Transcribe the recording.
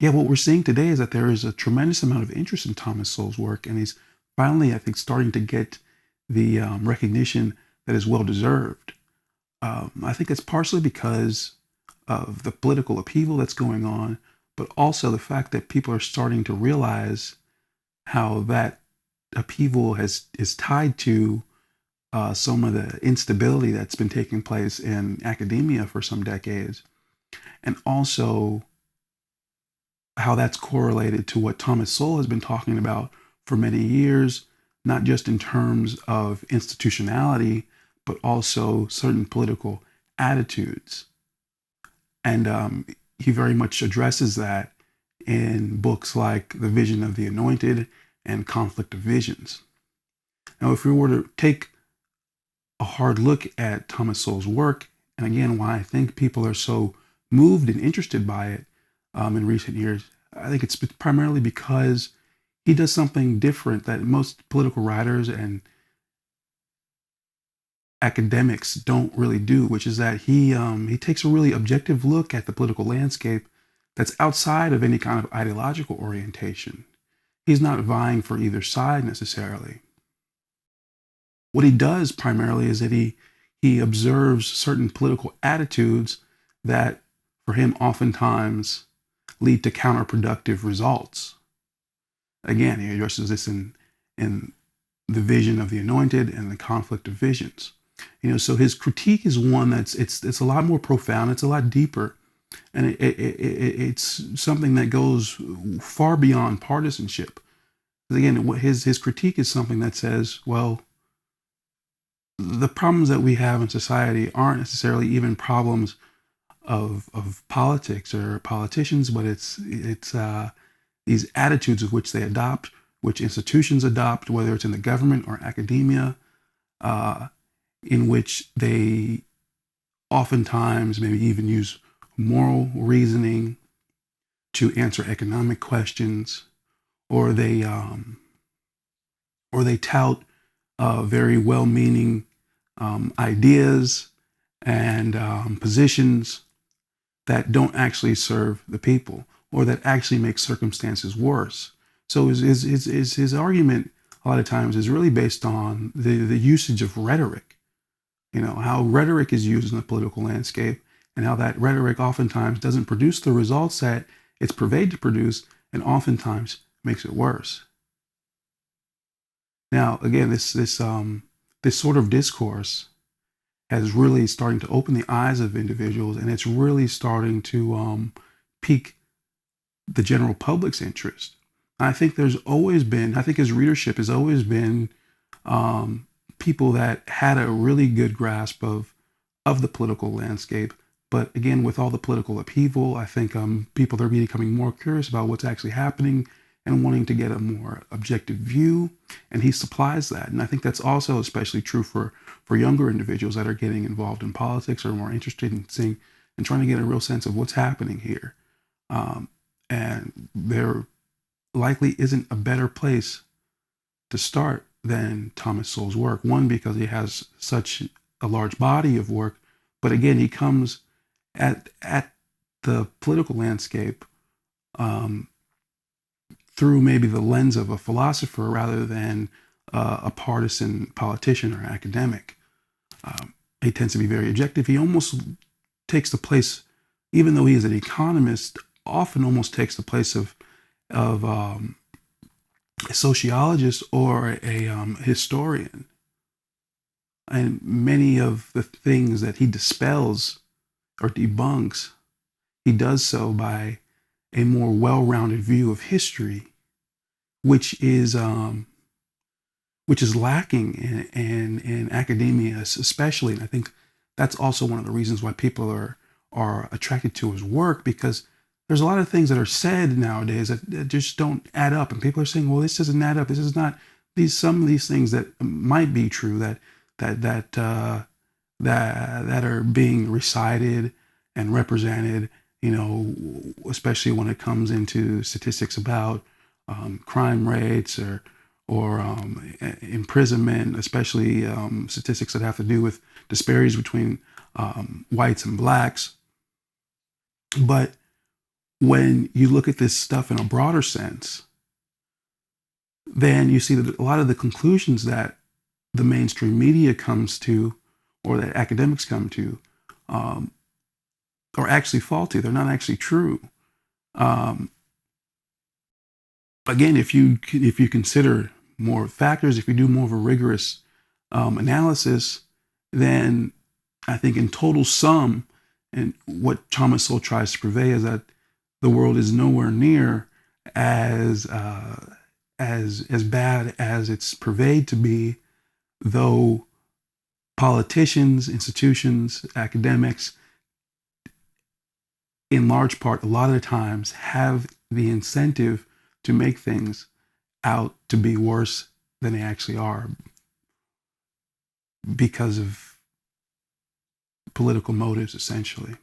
yeah, what we're seeing today is that there is a tremendous amount of interest in Thomas Sowell's work, and he's finally, I think, starting to get the recognition that is well deserved. I think it's partially because of the political upheaval that's going on, but also the fact that people are starting to realize how that upheaval is tied to some of the instability that's been taking place in academia for some decades, and also how that's correlated to what Thomas Sowell has been talking about for many years, not just in terms of institutionality, but also certain political attitudes. And he very much addresses that in books like The Vision of the Anointed and Conflict of Visions. Now, if we were to take a hard look at Thomas Sowell's work, and again, why I think people are so moved and interested by it in recent years, I think it's primarily because he does something different that most political writers and academics don't really do, which is that he takes a really objective look at the political landscape that's outside of any kind of ideological orientation. He's not vying for either side necessarily. What he does primarily is that he observes certain political attitudes that, for him, oftentimes lead to counterproductive results. Again, he addresses this in The Vision of the Anointed and the Conflict of Visions. So his critique is one it's a lot more profound. It's a lot deeper, and it's something that goes far beyond partisanship. Again, his critique is something that says, well, the problems that we have in society aren't necessarily even problems of politics or politicians, but it's these attitudes of which they adopt, which institutions adopt, whether it's in the government or academia, in which they oftentimes maybe even use moral reasoning to answer economic questions, or they tout very well-meaning ideas and positions that don't actually serve the people, or that actually make circumstances worse. So his argument a lot of times is really based on the usage of rhetoric, how rhetoric is used in the political landscape, and how that rhetoric oftentimes doesn't produce the results that it's purveyed to produce, and oftentimes makes it worse. Now, again, this sort of discourse is really starting to open the eyes of individuals, and it's really starting to pique the general public's interest. I think I think his readership has always been people that had a really good grasp of the political landscape. But again, with all the political upheaval, I think people are becoming more curious about what's actually happening and wanting to get a more objective view. And he supplies that. And I think that's also especially true for younger individuals that are getting involved in politics or more interested in seeing and trying to get a real sense of what's happening here. And there likely isn't a better place to start than Thomas Sowell's work. One, because he has such a large body of work, but again, he comes at the political landscape through maybe the lens of a philosopher rather than a partisan politician or academic. He tends to be very objective. He almost takes the place, even though he is an economist, often almost takes the place of a sociologist or a historian. And many of the things that he dispels or debunks, he does so by a more well-rounded view of history, which is lacking in academia, especially. And I think that's also one of the reasons why people are attracted to his work, because there's a lot of things that are said nowadays that just don't add up, and people are saying, "Well, this doesn't add up. This is not some of these things that might be true that are being recited and represented, especially when it comes into statistics about crime rates or imprisonment, especially statistics that have to do with disparities between whites and blacks." But when you look at this stuff in a broader sense, then you see that a lot of the conclusions that the mainstream media comes to, or that academics come to, are actually faulty. They're not actually true. Um, Again, if you consider more factors, if you do more of a rigorous analysis, then I think in total sum, and what Thomas Sowell tries to convey is that the world is nowhere near as bad as it's purveyed to be, though politicians, institutions, academics, in large part, a lot of the times have the incentive to make things out to be worse than they actually are because of political motives, essentially.